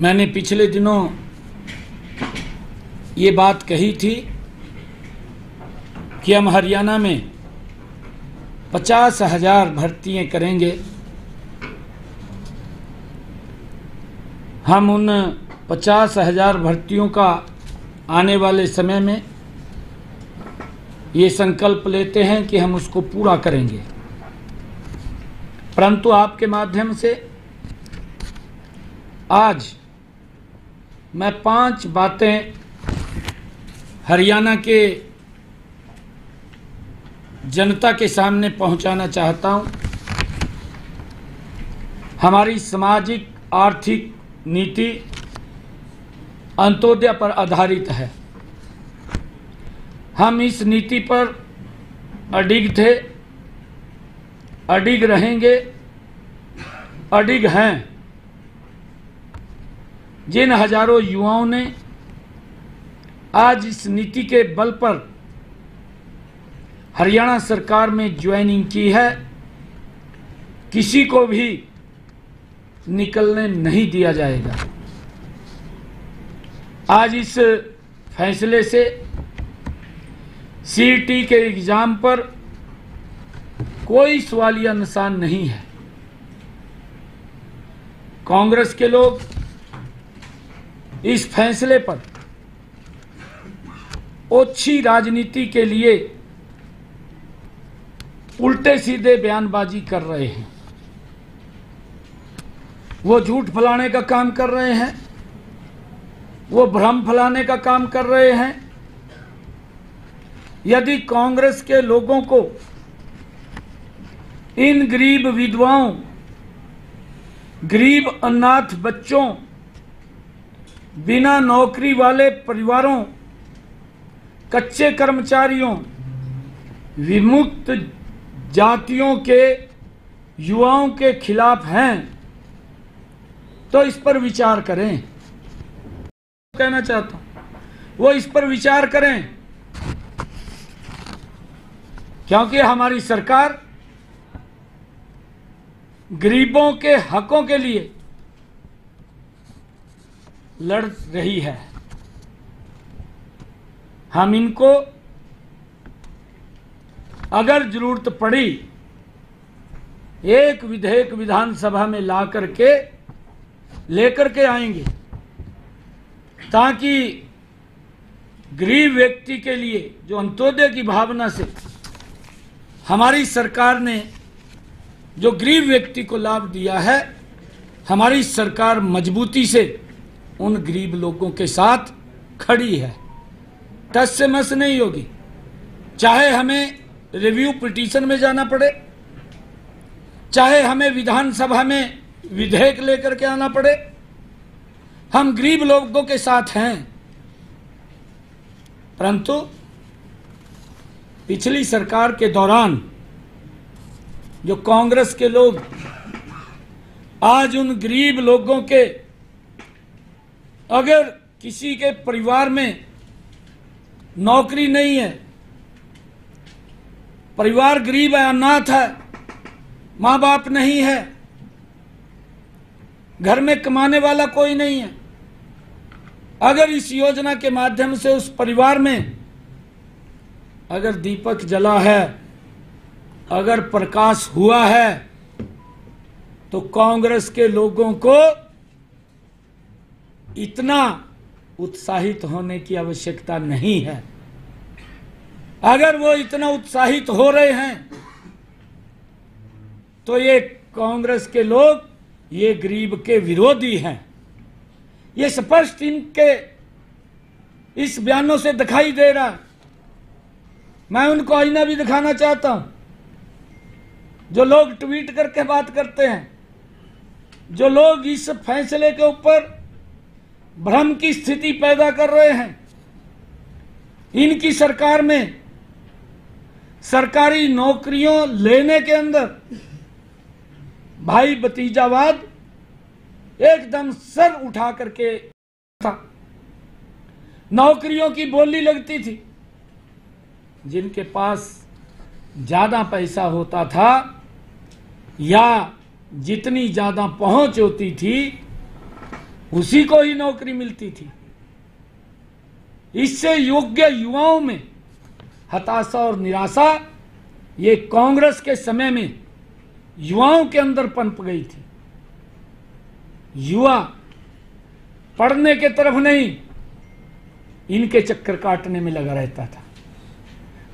मैंने पिछले दिनों ये बात कही थी कि हम हरियाणा में 50,000 भर्तियां करेंगे। हम उन 50,000 भर्तियों का आने वाले समय में ये संकल्प लेते हैं कि हम उसको पूरा करेंगे। परंतु आपके माध्यम से आज मैं 5 बातें हरियाणा के जनता के सामने पहुंचाना चाहता हूं। हमारी सामाजिक आर्थिक नीति अंत्योदय पर आधारित है। हम इस नीति पर अडिग थे, अडिग रहेंगे, अडिग हैं। जिन हजारों युवाओं ने आज इस नीति के बल पर हरियाणा सरकार में ज्वाइनिंग की है, किसी को भी निकलने नहीं दिया जाएगा। आज इस फैसले से सीईटी के एग्जाम पर कोई सवालिया निशान नहीं है। कांग्रेस के लोग इस फैसले पर ओछी राजनीति के लिए उल्टे सीधे बयानबाजी कर रहे हैं। वो झूठ फैलाने का काम कर रहे हैं, वो भ्रम फैलाने का काम कर रहे हैं। यदि कांग्रेस के लोगों को इन गरीब विधवाओं, गरीब अनाथ बच्चों, बिना नौकरी वाले परिवारों, कच्चे कर्मचारियों, विमुक्त जातियों के युवाओं के खिलाफ हैं, तो इस पर विचार करें। कहना चाहता हूं वो इस पर विचार करें, क्योंकि हमारी सरकार गरीबों के हकों के लिए लड़ रही है। हम इनको अगर जरूरत पड़ी एक विधेयक विधानसभा में ला करके लेकर के आएंगे, ताकि गरीब व्यक्ति के लिए जो अंत्योदय की भावना से हमारी सरकार ने जो गरीब व्यक्ति को लाभ दिया है, हमारी सरकार मजबूती से उन गरीब लोगों के साथ खड़ी है। टस से मस नहीं होगी। चाहे हमें रिव्यू पिटीशन में जाना पड़े, चाहे हमें विधानसभा में विधेयक लेकर के आना पड़े, हम गरीब लोगों के साथ हैं। परंतु पिछली सरकार के दौरान जो कांग्रेस के लोग आज उन गरीब लोगों के, अगर किसी के परिवार में नौकरी नहीं है, परिवार गरीब है, अनाथ है, माँ बाप नहीं है, घर में कमाने वाला कोई नहीं है, अगर इस योजना के माध्यम से उस परिवार में अगर दीपक जला है, अगर प्रकाश हुआ है, तो कांग्रेस के लोगों को इतना उत्साहित होने की आवश्यकता नहीं है। अगर वो इतना उत्साहित हो रहे हैं तो ये कांग्रेस के लोग ये गरीब के विरोधी हैं। ये स्पष्ट इनके इस बयानों से दिखाई दे रहा है। मैं उनको आईना भी दिखाना चाहता हूं। जो लोग ट्वीट करके बात करते हैं, जो लोग इस फैसले के ऊपर भ्रम की स्थिति पैदा कर रहे हैं, इनकी सरकार में सरकारी नौकरियों लेने के अंदर भाई भतीजावाद एकदम सर उठा करके था। नौकरियों की बोली लगती थी। जिनके पास ज्यादा पैसा होता था या जितनी ज्यादा पहुंच होती थी, उसी को ही नौकरी मिलती थी। इससे योग्य युवाओं में हताशा और निराशा ये कांग्रेस के समय में युवाओं के अंदर पनप गई थी। युवा पढ़ने के तरफ नहीं, इनके चक्कर काटने में लगा रहता था।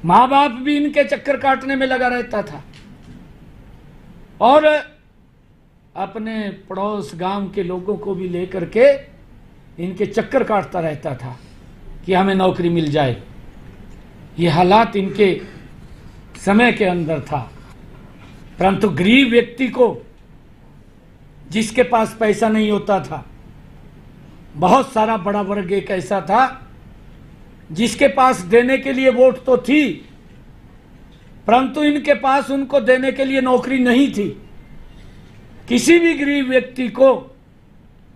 माँ बाप भी इनके चक्कर काटने में लगा रहता था और अपने पड़ोस गांव के लोगों को भी लेकर के इनके चक्कर काटता रहता था कि हमें नौकरी मिल जाए। ये हालात इनके समय के अंदर था। परंतु गरीब व्यक्ति को, जिसके पास पैसा नहीं होता था, बहुत सारा बड़ा वर्ग एक ऐसा था जिसके पास देने के लिए वोट तो थी, परंतु इनके पास उनको देने के लिए नौकरी नहीं थी। किसी भी गरीब व्यक्ति को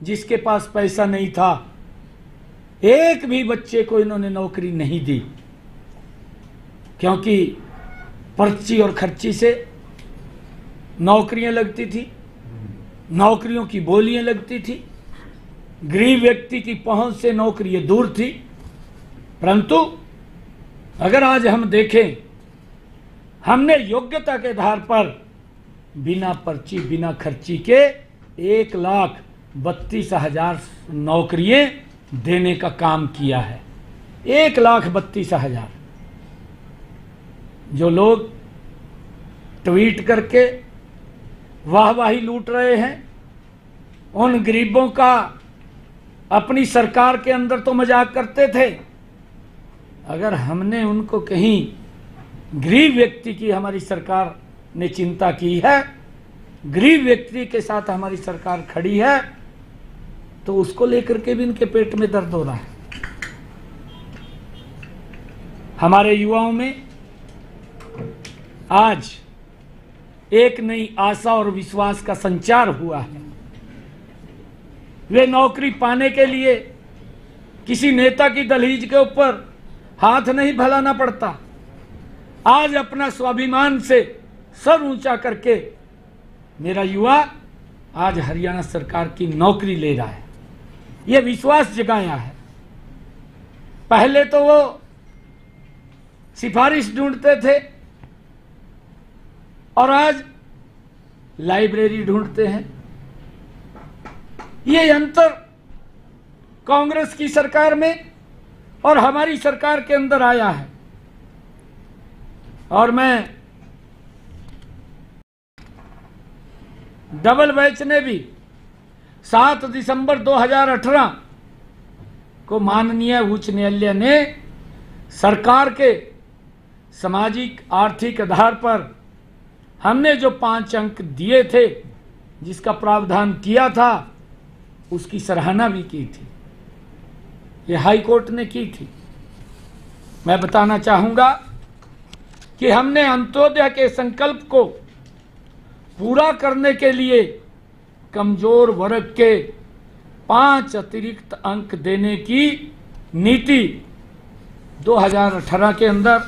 जिसके पास पैसा नहीं था, एक भी बच्चे को इन्होंने नौकरी नहीं दी, क्योंकि पर्ची और खर्ची से नौकरियां लगती थी, नौकरियों की बोलियां लगती थी, गरीब व्यक्ति की पहुंच से नौकरियां दूर थी। परंतु अगर आज हम देखें, हमने योग्यता के आधार पर बिना पर्ची बिना खर्ची के 1,32,000 नौकरियां देने का काम किया है। 1,32,000। जो लोग ट्वीट करके वाहवाही लूट रहे हैं, उन गरीबों का अपनी सरकार के अंदर तो मजाक करते थे। अगर हमने उनको कहीं गरीब व्यक्ति की हमारी सरकार ने चिंता की है, गरीब व्यक्ति के साथ हमारी सरकार खड़ी है, तो उसको लेकर के भी इनके पेट में दर्द हो रहा है। हमारे युवाओं में आज एक नई आशा और विश्वास का संचार हुआ है। वे नौकरी पाने के लिए किसी नेता की दहलीज के ऊपर हाथ नहीं फैलाना पड़ता। आज अपना स्वाभिमान से सर ऊंचा करके मेरा युवा आज हरियाणा सरकार की नौकरी ले रहा है। यह विश्वास जगाया है। पहले तो वो सिफारिश ढूंढते थे और आज लाइब्रेरी ढूंढते हैं। ये अंतर कांग्रेस की सरकार में और हमारी सरकार के अंदर आया है। और मैं डबल बेंच ने भी 7 दिसंबर 2018 को माननीय उच्च न्यायालय ने सरकार के सामाजिक आर्थिक आधार पर हमने जो 5 अंक दिए थे, जिसका प्रावधान किया था, उसकी सराहना भी की थी। ये हाई कोर्ट ने की थी। मैं बताना चाहूंगा कि हमने अंत्योदय के संकल्प को पूरा करने के लिए कमजोर वर्ग के 5 अतिरिक्त अंक देने की नीति 2018 के अंदर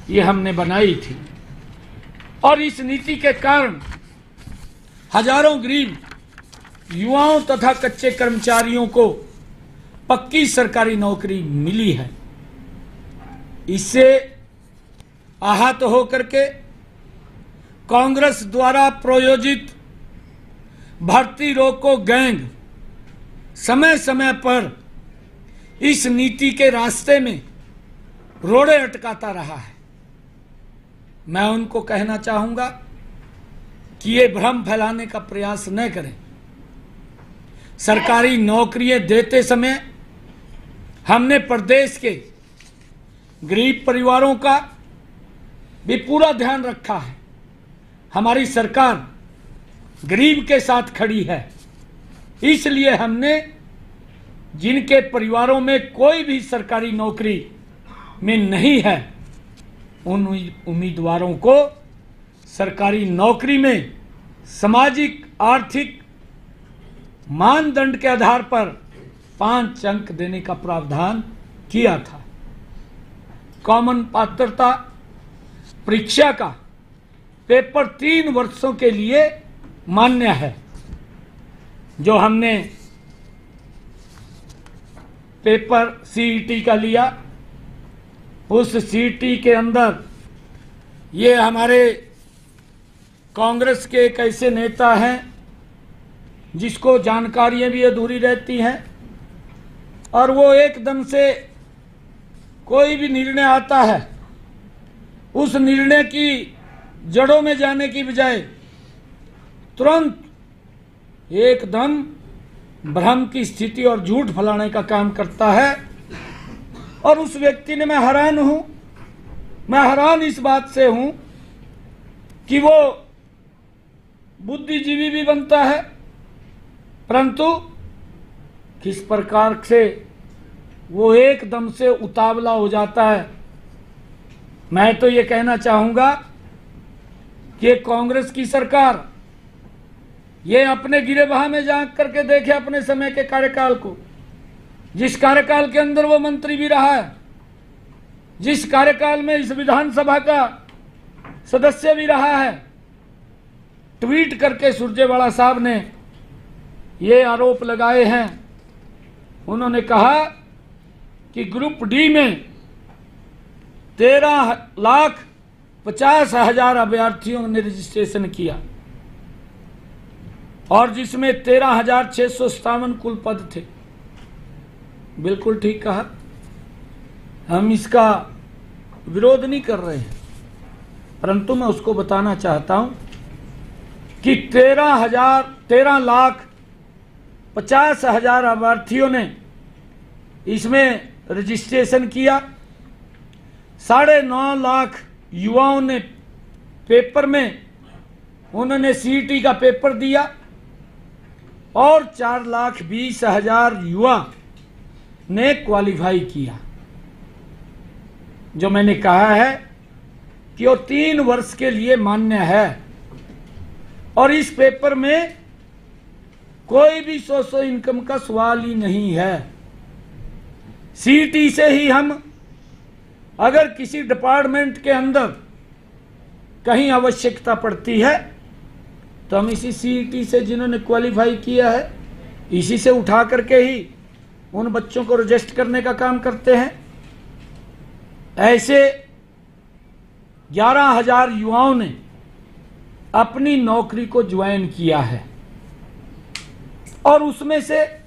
ये हमने बनाई थी। और इस नीति के कारण हजारों गरीब युवाओं तथा कच्चे कर्मचारियों को पक्की सरकारी नौकरी मिली है। इससे आहत होकर के कांग्रेस द्वारा प्रायोजित भर्ती रोको गैंग समय समय पर इस नीति के रास्ते में रोड़े अटकाता रहा है। मैं उनको कहना चाहूंगा कि ये भ्रम फैलाने का प्रयास न करें। सरकारी नौकरियां देते समय हमने प्रदेश के गरीब परिवारों का भी पूरा ध्यान रखा है। हमारी सरकार गरीब के साथ खड़ी है। इसलिए हमने जिनके परिवारों में कोई भी सरकारी नौकरी में नहीं है, उन उम्मीदवारों को सरकारी नौकरी में सामाजिक आर्थिक मानदंड के आधार पर 5 अंक देने का प्रावधान किया था। कॉमन पात्रता परीक्षा का पेपर 3 वर्षों के लिए मान्य है, जो हमने पेपर सीईटी का लिया। उस सीईटी के अंदर ये हमारे कांग्रेस के एक ऐसे नेता हैं जिसको जानकारियां भी अधूरी रहती हैं और वो एकदम से कोई भी निर्णय आता है उस निर्णय की जड़ों में जाने की बजाय तुरंत एकदम भ्रम की स्थिति और झूठ फैलाने का काम करता है। और उस व्यक्ति ने, मैं हैरान इस बात से हूं कि वो बुद्धिजीवी भी बनता है, परंतु किस प्रकार से वो एकदम से उतावला हो जाता है। मैं तो ये कहना चाहूंगा कि कांग्रेस की सरकार ये अपने गिरेबान में झांक करके देखे अपने समय के कार्यकाल को, जिस कार्यकाल के अंदर वो मंत्री भी रहा है, जिस कार्यकाल में इस विधानसभा का सदस्य भी रहा है। ट्वीट करके सुरजेवाला साहब ने ये आरोप लगाए हैं। उन्होंने कहा कि ग्रुप डी में 13,50,000 अभ्यर्थियों ने रजिस्ट्रेशन किया और जिसमें 13,657 कुल पद थे। बिल्कुल ठीक कहा, हम इसका विरोध नहीं कर रहे हैं, परंतु मैं उसको बताना चाहता हूं कि 13,50,000 अभ्यर्थियों ने इसमें रजिस्ट्रेशन किया। 9.5 लाख युवाओं ने पेपर में उन्होंने सीईटी का पेपर दिया और 4,20,000 युवा ने क्वालिफाई किया। जो मैंने कहा है कि वो 3 वर्ष के लिए मान्य है और इस पेपर में कोई भी सोर्स इनकम का सवाल ही नहीं है। सीईटी से ही हम अगर किसी डिपार्टमेंट के अंदर कहीं आवश्यकता पड़ती है तो हम इसी सीईटी से जिन्होंने क्वालिफाई किया है इसी से उठा करके ही उन बच्चों को रजिस्टर करने का काम करते हैं। ऐसे 11,000 युवाओं ने अपनी नौकरी को ज्वाइन किया है और उसमें से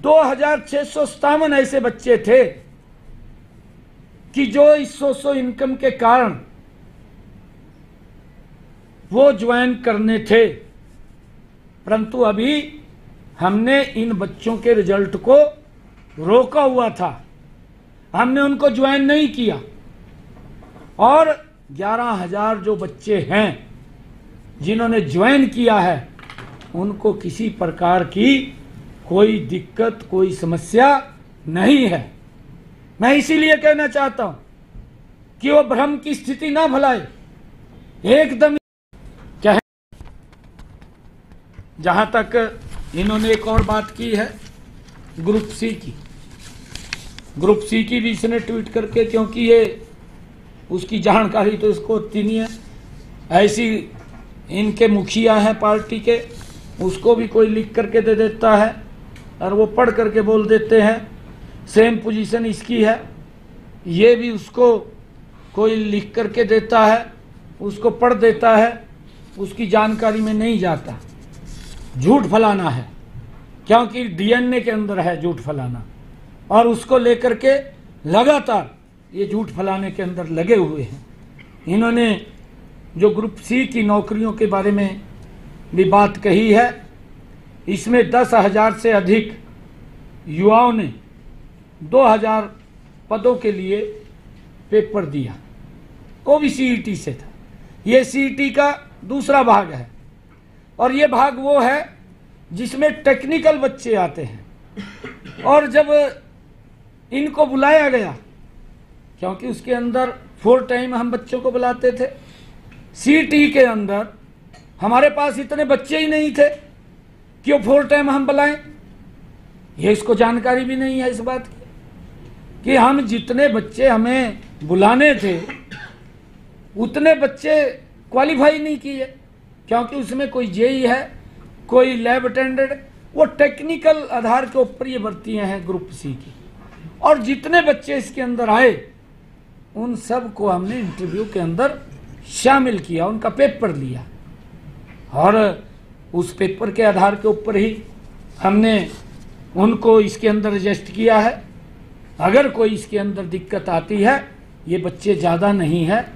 2,657 ऐसे बच्चे थे कि जो इस सोशो इनकम के कारण वो ज्वाइन करने थे, परंतु अभी हमने इन बच्चों के रिजल्ट को रोका हुआ था, हमने उनको ज्वाइन नहीं किया। और 11,000 जो बच्चे हैं जिन्होंने ज्वाइन किया है उनको किसी प्रकार की कोई दिक्कत, कोई समस्या नहीं है। मैं इसीलिए कहना चाहता हूं कि वो भ्रम की स्थिति ना फैलाए, एकदम क्या है। जहां तक इन्होंने एक और बात की है ग्रुप सी की, ग्रुप सी की भी इसने ट्वीट करके, क्योंकि ये उसकी जानकारी तो इसको होती नहीं है, ऐसी इनके मुखिया हैं पार्टी के, उसको भी कोई लिख करके दे देता है और वो पढ़ करके बोल देते हैं सेम पोजीशन इसकी है। ये भी उसको कोई लिख करके देता है, उसको पढ़ देता है, उसकी जानकारी में नहीं जाता। झूठ फैलाना है, क्योंकि डीएनए के अंदर है झूठ फैलाना, और उसको लेकर के लगातार ये झूठ फैलाने के अंदर लगे हुए हैं। इन्होंने जो ग्रुप सी की नौकरियों के बारे में भी बात कही है, इसमें 10,000 से अधिक युवाओं ने 2,000 पदों के लिए पेपर दिया, वो भी सीईटी से था। ये सीईटी का दूसरा भाग है और ये भाग वो है जिसमें टेक्निकल बच्चे आते हैं। और जब इनको बुलाया गया, क्योंकि उसके अंदर 4 टाइम हम बच्चों को बुलाते थे, सीईटी के अंदर हमारे पास इतने बच्चे ही नहीं थे कि वो 4 टाइम हम बुलाएं। ये इसको जानकारी भी नहीं है इस बात की कि हम जितने बच्चे हमें बुलाने थे उतने बच्चे क्वालिफाई नहीं किए, क्योंकि उसमें कोई जेई है, कोई लैब अटेंडेंट, वो टेक्निकल आधार के ऊपर ये भर्तियां हैं ग्रुप सी की। और जितने बच्चे इसके अंदर आए उन सब को हमने इंटरव्यू के अंदर शामिल किया, उनका पेपर लिया और उस पेपर के आधार के ऊपर ही हमने उनको इसके अंदर रजिस्ट किया है। अगर कोई इसके अंदर दिक्कत आती है, ये बच्चे ज़्यादा नहीं है,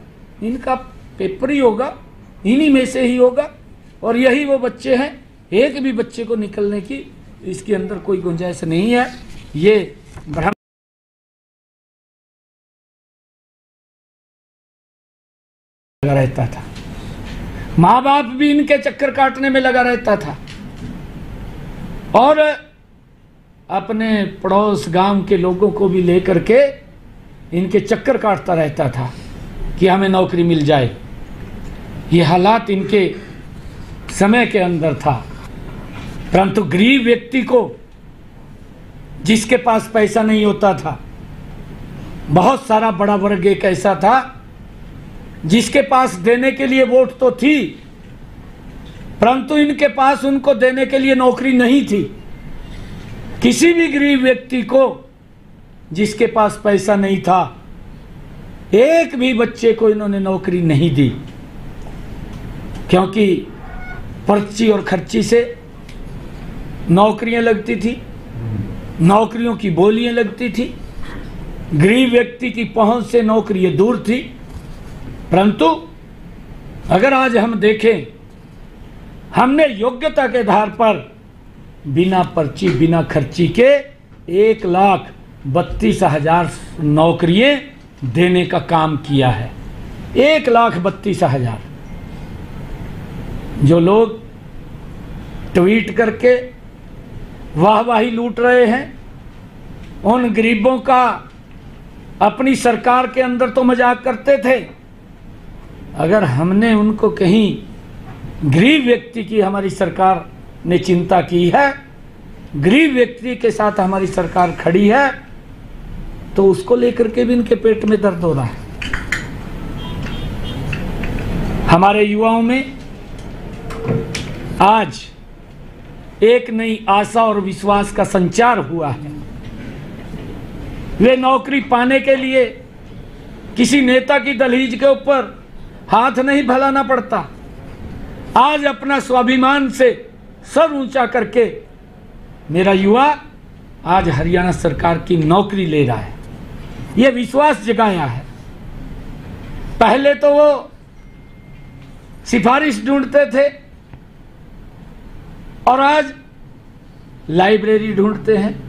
इनका पेपर ही होगा, इन्हीं में से ही होगा और यही वो बच्चे हैं। एक भी बच्चे को निकलने की इसके अंदर कोई गुंजाइश नहीं है। ये भ्रम लगा रहता था, माँ बाप भी इनके चक्कर काटने में लगा रहता था और अपने पड़ोस गांव के लोगों को भी लेकर के इनके चक्कर काटता रहता था कि हमें नौकरी मिल जाए। ये हालात इनके समय के अंदर था। परंतु गरीब व्यक्ति को, जिसके पास पैसा नहीं होता था, बहुत सारा बड़ा वर्ग एक ऐसा था जिसके पास देने के लिए वोट तो थी, परंतु इनके पास उनको देने के लिए नौकरी नहीं थी। किसी भी गरीब व्यक्ति को जिसके पास पैसा नहीं था, एक भी बच्चे को इन्होंने नौकरी नहीं दी, क्योंकि पर्ची और खर्ची से नौकरियां लगती थी, नौकरियों की बोलियां लगती थी, गरीब व्यक्ति की पहुंच से नौकरियां दूर थी। परंतु अगर आज हम देखें, हमने योग्यता के आधार पर बिना पर्ची बिना खर्ची के 1,32,000 नौकरियां देने का काम किया है। 1,32,000। जो लोग ट्वीट करके वाहवाही लूट रहे हैं, उन गरीबों का अपनी सरकार के अंदर तो मजाक करते थे। अगर हमने उनको कहीं गरीब व्यक्ति की हमारी सरकार ने चिंता की है, गरीब व्यक्ति के साथ हमारी सरकार खड़ी है, तो उसको लेकर के भी इनके पेट में दर्द हो रहा है। हमारे युवाओं में आज एक नई आशा और विश्वास का संचार हुआ है। वे नौकरी पाने के लिए किसी नेता की दहलीज के ऊपर हाथ नहीं फैलाना पड़ता। आज अपना स्वाभिमान से सर ऊंचा करके मेरा युवा आज हरियाणा सरकार की नौकरी ले रहा है। यह विश्वास जगाया है। पहले तो वो सिफारिश ढूंढते थे और आज लाइब्रेरी ढूंढते हैं,